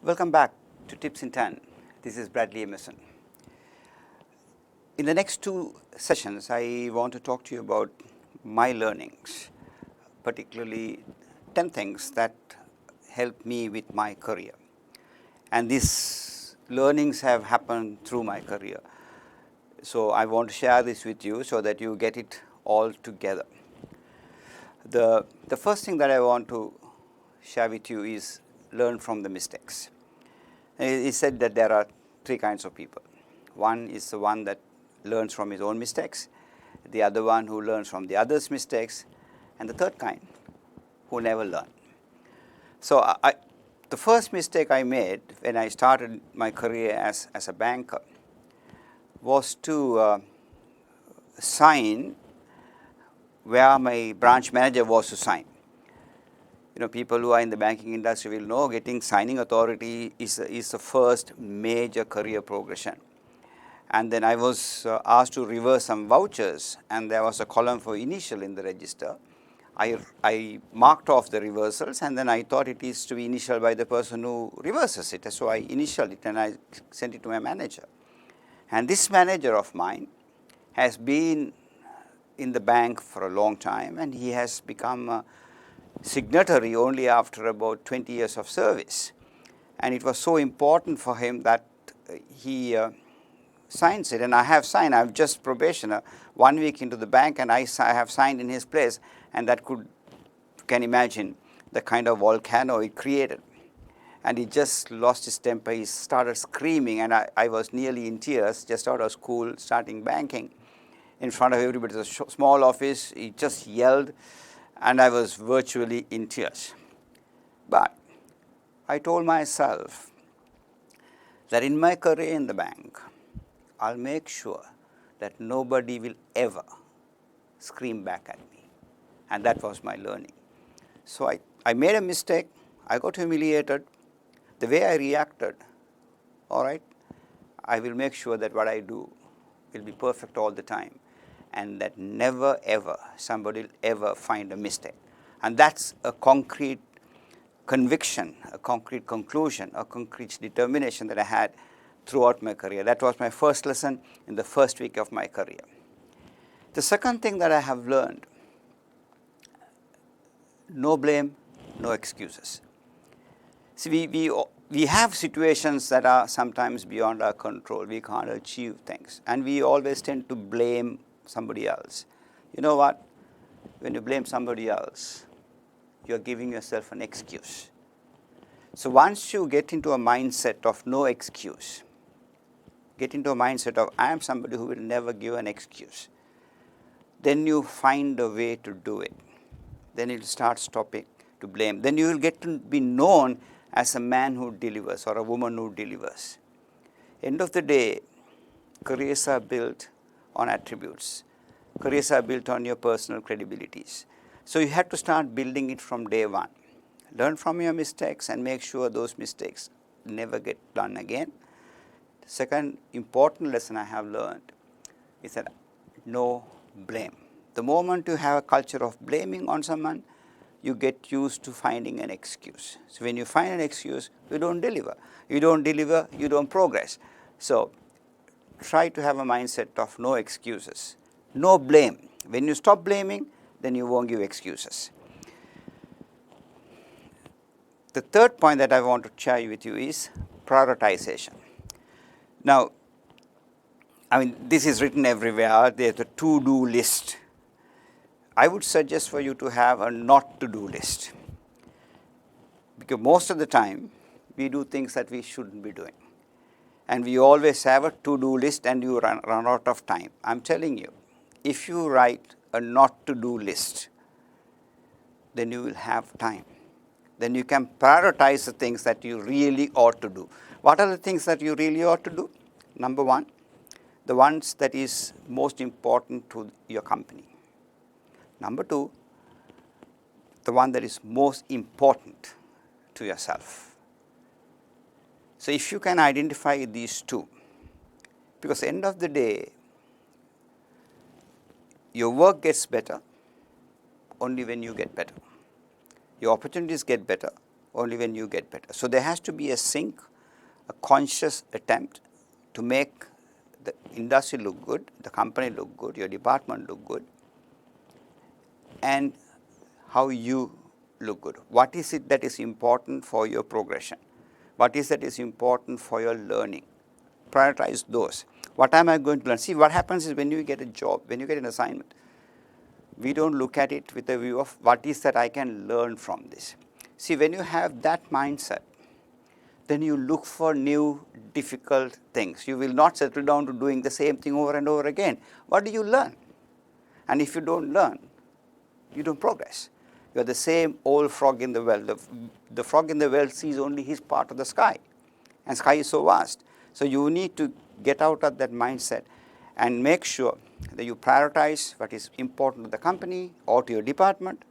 Welcome back to Tips in 10. This is Bradley Emerson. In the next two sessions, I want to talk to you about my learnings, particularly 10 things that helped me with my career. And these learnings have happened through my career. So I want to share this with you so that you get it all together. The first thing that I want to share with you is learn from the mistakes. He said that there are three kinds of people. One is the one that learns from his own mistakes, the other one who learns from the other's mistakes, and the third kind who never learn. So the first mistake I made when I started my career as a banker was to sign where my branch manager was to sign. You know, people who are in the banking industry will know getting signing authority is the first major career progression. And then I was asked to reverse some vouchers, and there was a column for initial in the register. I marked off the reversals, and then I thought it is to be initialed by the person who reverses it. So I initialed it and I sent it to my manager. And this manager of mine has been in the bank for a long time, and he has become a signatory only after about 20 years of service. And it was so important for him that he signs it, and I have signed. I have just probationer 1 week into the bank, and I have signed in his place, and that can imagine the kind of volcano it created. And he just lost his temper. He started screaming, and I was nearly in tears, just out of school, starting banking, in front of everybody. It was a small office. He just yelled, and I was virtually in tears. But I told myself that in my career in the bank, I'll make sure that nobody will ever scream back at me. And that was my learning. So I made a mistake. I got humiliated. The way I reacted, all right, I will make sure that what I do will be perfect all the time, and that never ever somebody will ever find a mistake. And that's a concrete conviction, a concrete conclusion, a concrete determination that I had throughout my career. That was my first lesson in the first week of my career. The second thing that I have learned: no blame, no excuses. See, we have situations that are sometimes beyond our control. We can't achieve things, and we always tend to blame somebody else. You know what? When you blame somebody else, you're giving yourself an excuse. So once you get into a mindset of no excuse, get into a mindset of I am somebody who will never give an excuse, then you find a way to do it. Then you'll start stopping to blame. Then you will get to be known as a man who delivers or a woman who delivers. End of the day, careers are built on attributes. Careers are built on your personal credibilities. So you have to start building it from day one. Learn from your mistakes and make sure those mistakes never get done again. The second important lesson I have learned is that no blame. The moment you have a culture of blaming on someone, you get used to finding an excuse. So when you find an excuse, you don't deliver. You don't deliver, you don't progress. So try to have a mindset of no excuses, no blame. When you stop blaming, then you won't give excuses. The third point that I want to share with you is prioritization. Now, I mean, this is written everywhere. There's a to-do list. I would suggest for you to have a not-to-do list, because most of the time we do things that we shouldn't be doing, and we always have a to-do list, and you run out of time. I'm telling you, if you write a not-to-do list, then you will have time. Then you can prioritize the things that you really ought to do. What are the things that you really ought to do? Number one, the ones that is most important to your company. Number two, the one that is most important to yourself. So if you can identify these two, because at the end of the day, your work gets better only when you get better. Your opportunities get better only when you get better. So there has to be a sync, a conscious attempt to make the industry look good, the company look good, your department look good, and how you look good. What is it that is important for your progression? What is that is important for your learning? Prioritize those. What am I going to learn? See, what happens is when you get a job, when you get an assignment, we don't look at it with a view of what is that I can learn from this. See, when you have that mindset, then you look for new difficult things. You will not settle down to doing the same thing over and over again. What do you learn? And if you don't learn, you don't progress. You are the same old frog in the well. The frog in the well sees only his part of the sky, and sky is so vast. So you need to get out of that mindset and make sure that you prioritize what is important to the company or to your department,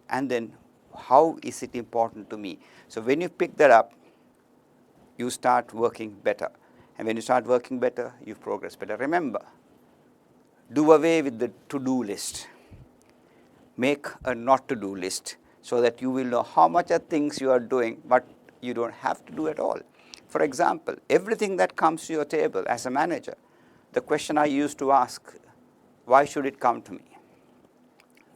and then how is it important to me. So when you pick that up, you start working better. And when you start working better, you progress better. Remember, do away with the to-do list. Make a not to do list so that you will know how much of things you are doing, but you don't have to do at all. For example, everything that comes to your table as a manager, the question I used to ask, why should it come to me?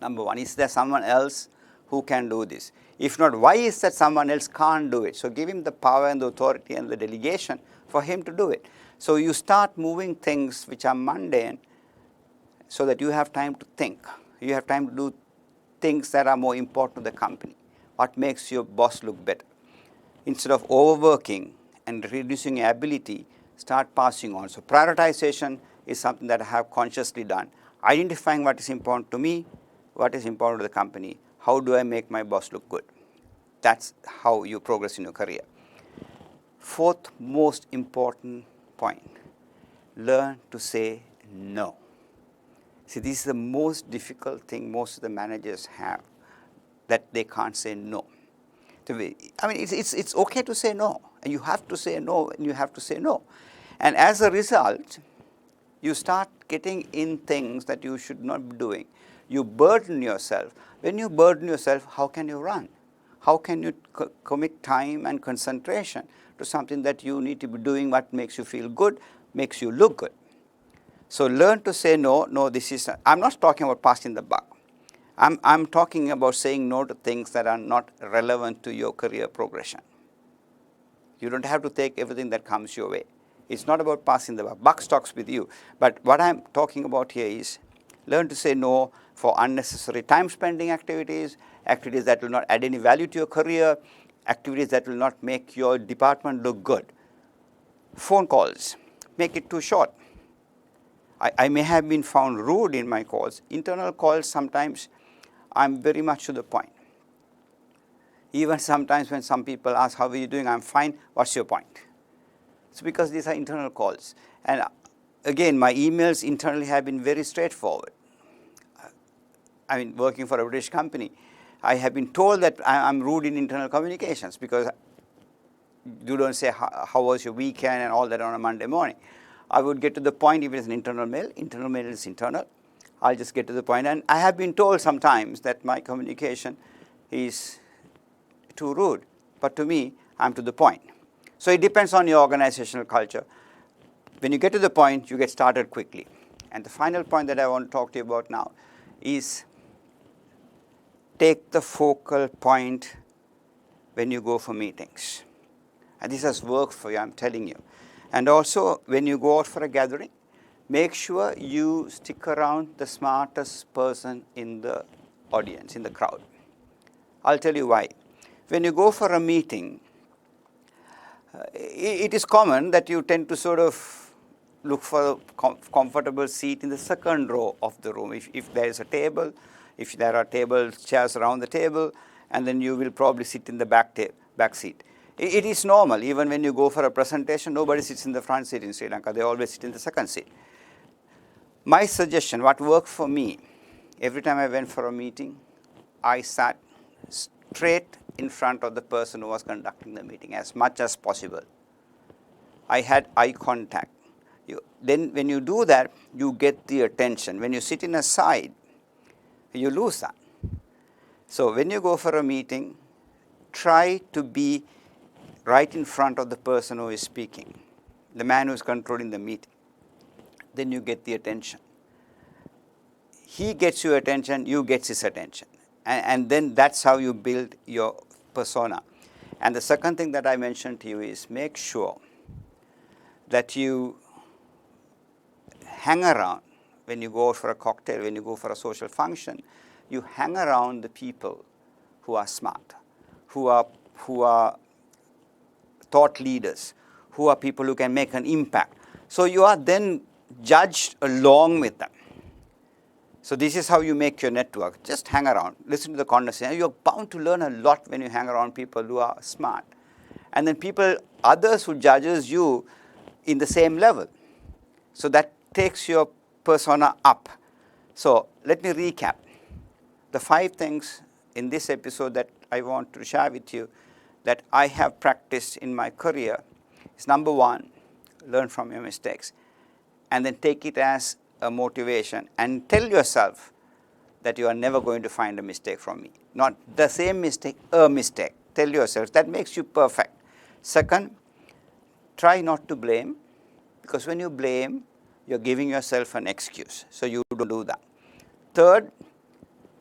Number one, is there someone else who can do this? If not, why is that someone else can't do it? So give him the power and the authority and the delegation for him to do it. So you start moving things which are mundane so that you have time to think. You have time to do things that are more important to the company. What makes your boss look better? Instead of overworking and reducing your ability, start passing on. So prioritization is something that I have consciously done. Identifying what is important to me, what is important to the company, how do I make my boss look good? That's how you progress in your career. Fourth most important point, learn to say no. See, this is the most difficult thing most of the managers have, that they can't say no. I mean, it's okay to say no, and you have to say no, and you have to say no. And as a result, you start getting in things that you should not be doing. You burden yourself. When you burden yourself, how can you run? How can you commit time and concentration to something that you need to be doing what makes you feel good, makes you look good? So learn to say no. No, this is, I'm not talking about passing the buck. I'm talking about saying no to things that are not relevant to your career progression. You don't have to take everything that comes your way. It's not about passing the buck. Buck stocks with you. But what I'm talking about here is learn to say no for unnecessary time spending activities, activities that will not add any value to your career, activities that will not make your department look good. Phone calls, make it too short. I may have been found rude in my calls. Internal calls, sometimes I'm very much to the point. Even sometimes when some people ask, how are you doing? I'm fine. What's your point? It's because these are internal calls. And again, my emails internally have been very straightforward. I mean, working for a British company, I have been told that I'm rude in internal communications because you don't say, how was your weekend and all that on a Monday morning. I would get to the point if it's an internal mail is internal. I'll just get to the point. And I have been told sometimes that my communication is too rude. But to me, I'm to the point. So it depends on your organizational culture. When you get to the point, you get started quickly. And the final point that I want to talk to you about now is take the focal point when you go for meetings. And this has worked for you, I'm telling you. And also, when you go out for a gathering, make sure you stick around the smartest person in the audience, in the crowd. I'll tell you why. When you go for a meeting, it is common that you tend to sort of look for a comfortable seat in the second row of the room. If there is a table, if there are chairs around the table, and then you will probably sit in the back seat. It is normal. Even when you go for a presentation, nobody sits in the front seat in Sri Lanka. They always sit in the second seat. My suggestion, what worked for me, every time I went for a meeting, I sat straight in front of the person who was conducting the meeting as much as possible. I had eye contact. Then when you do that, you get the attention. When you sit in a side, you lose that. So when you go for a meeting, try to be right in front of the person who is speaking, the man who is controlling the meeting. Then you get the attention. He gets your attention, you get his attention. And then that's how you build your persona. And the second thing that I mentioned to you is make sure that you hang around when you go for a cocktail, when you go for a social function, you hang around the people who are smart, who are thought leaders, who are people who can make an impact. So you are then judged along with them. So this is how you make your network. Just hang around, listen to the conversation. You're bound to learn a lot when you hang around people who are smart. And then others who judges you in the same level. So that takes your persona up. So let me recap. The 5 things in this episode that I want to share with you that I have practiced in my career is: number 1, learn from your mistakes. And then take it as a motivation and tell yourself that you are never going to find a mistake from me. Not the same mistake, a mistake. Tell yourself that makes you perfect. Second, try not to blame, because when you blame, you're giving yourself an excuse. So you don't do that. Third,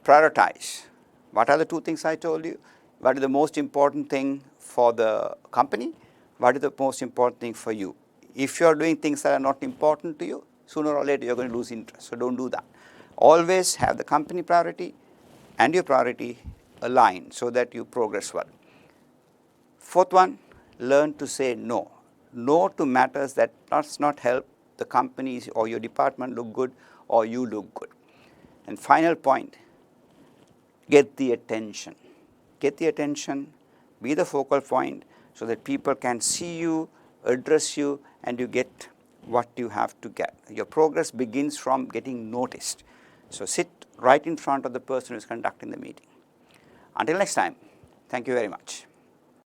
prioritize. What are the 2 things I told you? What is the most important thing for the company? What is the most important thing for you? If you're doing things that are not important to you, sooner or later you're going to lose interest. So don't do that. Always have the company priority and your priority aligned so that you progress well. Fourth one, learn to say no. No to matters that does not help the company or your department look good or you look good. And final point, get the attention. Get the attention, be the focal point so that people can see you, address you, and you get what you have to get. Your progress begins from getting noticed. So sit right in front of the person who is conducting the meeting. Until next time, thank you very much.